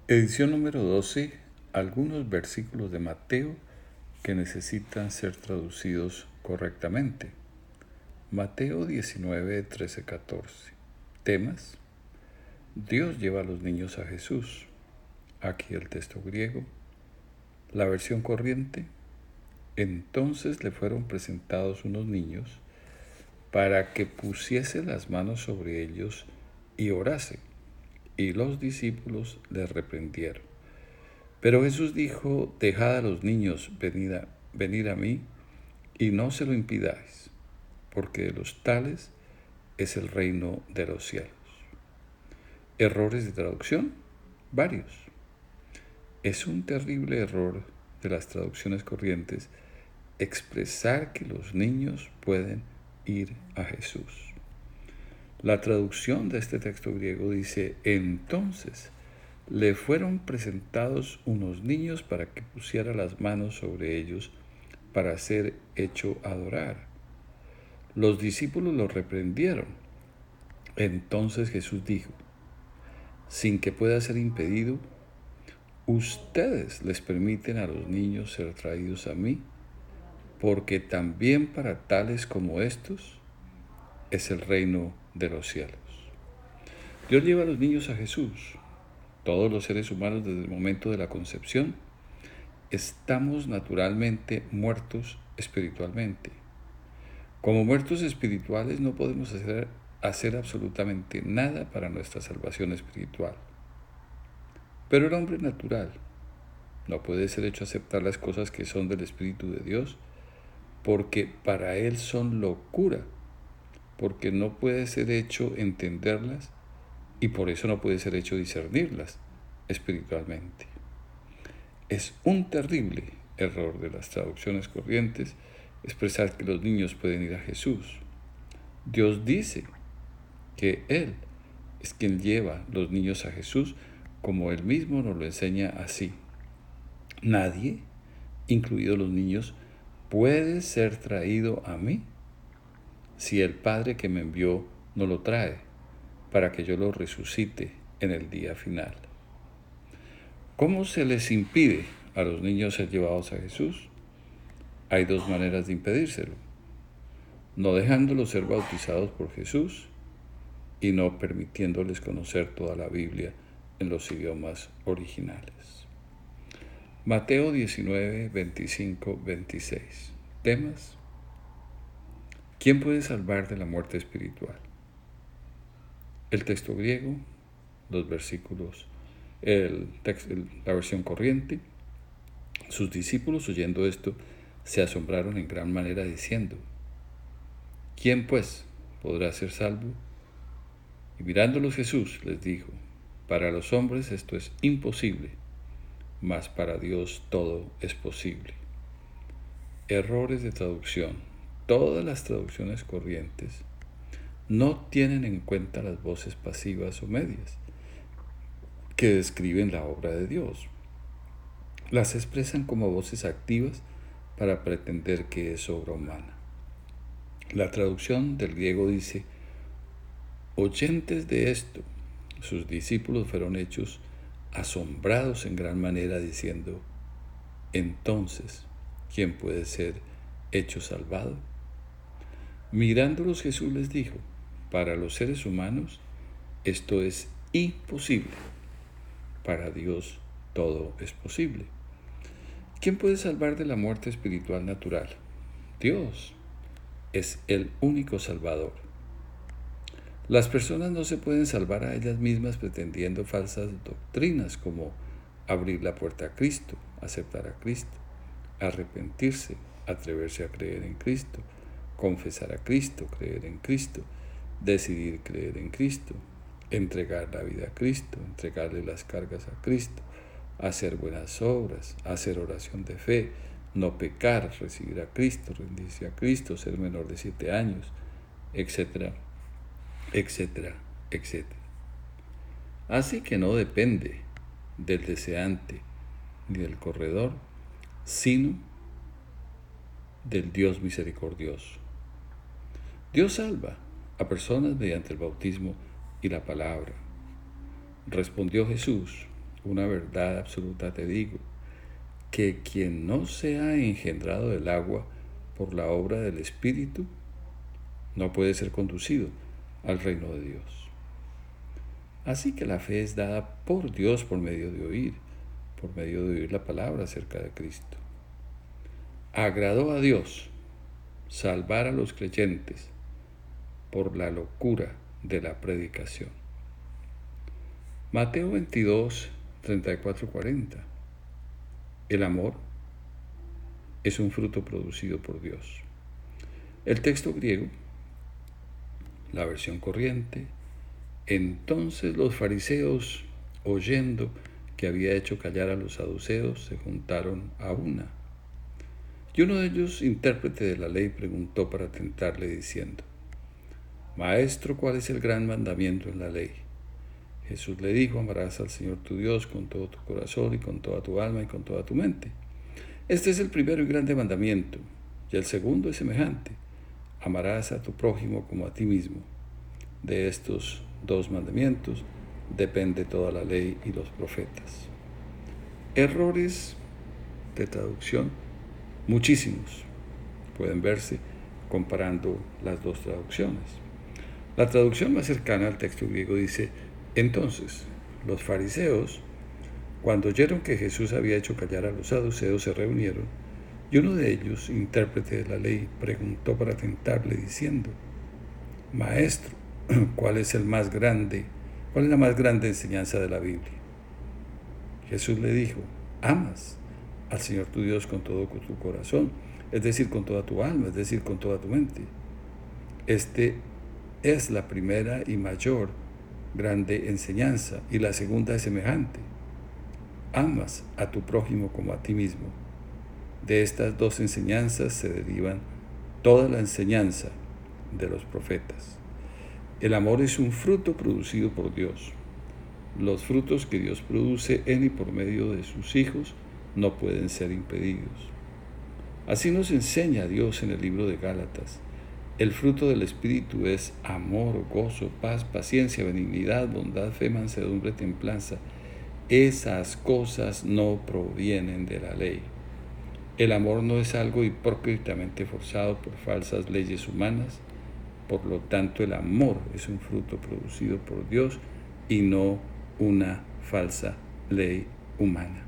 Edición número 12. Algunos versículos de Mateo que necesitan ser traducidos correctamente. Mateo 19, 13, 14. Temas: Dios lleva a los niños a Jesús. Aquí el texto griego. La versión corriente. Entonces le fueron presentados unos niños para que pusiese las manos sobre ellos y orase. Y los discípulos les reprendieron. Pero Jesús dijo: Dejad a los niños, venid a mí, y no se lo impidáis, porque de los tales es el reino de los cielos. Errores de traducción, varios. Es un terrible error de las traducciones corrientes expresar que los niños pueden ir a Jesús. La traducción de este texto griego dice: entonces le fueron presentados unos niños para que pusiera las manos sobre ellos para ser hecho adorar. Los discípulos lo reprendieron. Entonces Jesús dijo, sin que pueda ser impedido: ustedes les permiten a los niños ser traídos a mí, porque también para tales como estos es el reino de los cielos. Dios lleva a los niños a Jesús. Todos los seres humanos desde el momento de la concepción estamos naturalmente muertos espiritualmente. Como muertos espirituales no podemos hacer absolutamente nada para nuestra salvación espiritual. Pero el hombre natural no puede ser hecho aceptar las cosas que son del Espíritu de Dios, porque para él son locura, porque no puede ser hecho entenderlas y por eso no puede ser hecho discernirlas espiritualmente. Es un terrible error de las traducciones corrientes expresar que los niños pueden ir a Jesús. Dios dice que Él es quien lleva los niños a Jesús, como Él mismo nos lo enseña así. Nadie, incluidos los niños, puede ser traído a mí si el Padre que me envió no lo trae, para que yo lo resucite en el día final. ¿Cómo se les impide a los niños ser llevados a Jesús? Hay dos maneras de impedírselo: no dejándolos ser bautizados por Jesús y no permitiéndoles conocer toda la Biblia en los idiomas originales. Mateo 19, 25, 26. Temas: ¿quién puede salvar de la muerte espiritual? El texto griego, los versículos, la versión corriente. Sus discípulos, oyendo esto, se asombraron en gran manera, diciendo: ¿quién pues podrá ser salvo? Y mirándolos Jesús les dijo: para los hombres esto es imposible, mas para Dios todo es posible. Errores de traducción. Todas las traducciones corrientes no tienen en cuenta las voces pasivas o medias que describen la obra de Dios. Las expresan como voces activas para pretender que es obra humana. La traducción del griego dice: oyentes de esto, sus discípulos fueron hechos asombrados en gran manera, diciendo: entonces, ¿quién puede ser hecho salvado? Mirándolos Jesús les dijo: para los seres humanos esto es imposible, para Dios todo es posible. ¿Quién puede salvar de la muerte espiritual natural? Dios es el único Salvador. Las personas no se pueden salvar a ellas mismas pretendiendo falsas doctrinas como abrir la puerta a Cristo, aceptar a Cristo, arrepentirse, atreverse a creer en Cristo, confesar a Cristo, creer en Cristo, decidir creer en Cristo, entregar la vida a Cristo, entregarle las cargas a Cristo, hacer buenas obras, hacer oración de fe, no pecar, recibir a Cristo, rendirse a Cristo, ser menor de 7 años, etcétera, etcétera, etcétera. Así que no depende del deseante ni del corredor, sino del Dios misericordioso. Dios salva a personas mediante el bautismo y la palabra. Respondió Jesús: una verdad absoluta te digo, que quien no sea engendrado del agua por la obra del Espíritu, no puede ser conducido al reino de Dios. Así que la fe es dada por Dios por medio de oír la palabra acerca de Cristo. Agradó a Dios salvar a los creyentes por la locura de la predicación. Mateo 22, 34, 40. El amor es un fruto producido por Dios. El texto griego, la versión corriente: entonces los fariseos, oyendo que había hecho callar a los saduceos, se juntaron a una. Y uno de ellos, intérprete de la ley, preguntó para tentarle diciendo: Maestro, ¿cuál es el gran mandamiento en la ley? Jesús le dijo: amarás al Señor tu Dios con todo tu corazón y con toda tu alma y con toda tu mente. Este es el primero y grande mandamiento, y el segundo es semejante: amarás a tu prójimo como a ti mismo. De estos dos mandamientos depende toda la ley y los profetas. Errores de traducción, muchísimos, pueden verse comparando las dos traducciones. La traducción más cercana al texto griego dice: entonces, los fariseos, cuando oyeron que Jesús había hecho callar a los saduceos, se reunieron, y uno de ellos, intérprete de la ley, preguntó para tentarle diciendo: Maestro, ¿cuál es la más grande enseñanza de la Biblia? Jesús le dijo: amas al Señor tu Dios con todo tu corazón, es decir, con toda tu alma, es decir, con toda tu mente. Este es la primera y mayor grande enseñanza, y la segunda es semejante: amas a tu prójimo como a ti mismo. De estas dos enseñanzas se derivan toda la enseñanza de los profetas. El amor es un fruto producido por Dios. Los frutos que Dios produce en y por medio de sus hijos no pueden ser impedidos. Así nos enseña Dios en el libro de Gálatas. El fruto del Espíritu es amor, gozo, paz, paciencia, benignidad, bondad, fe, mansedumbre, templanza. Esas cosas no provienen de la ley. El amor no es algo hipócritamente forzado por falsas leyes humanas. Por lo tanto, el amor es un fruto producido por Dios y no una falsa ley humana.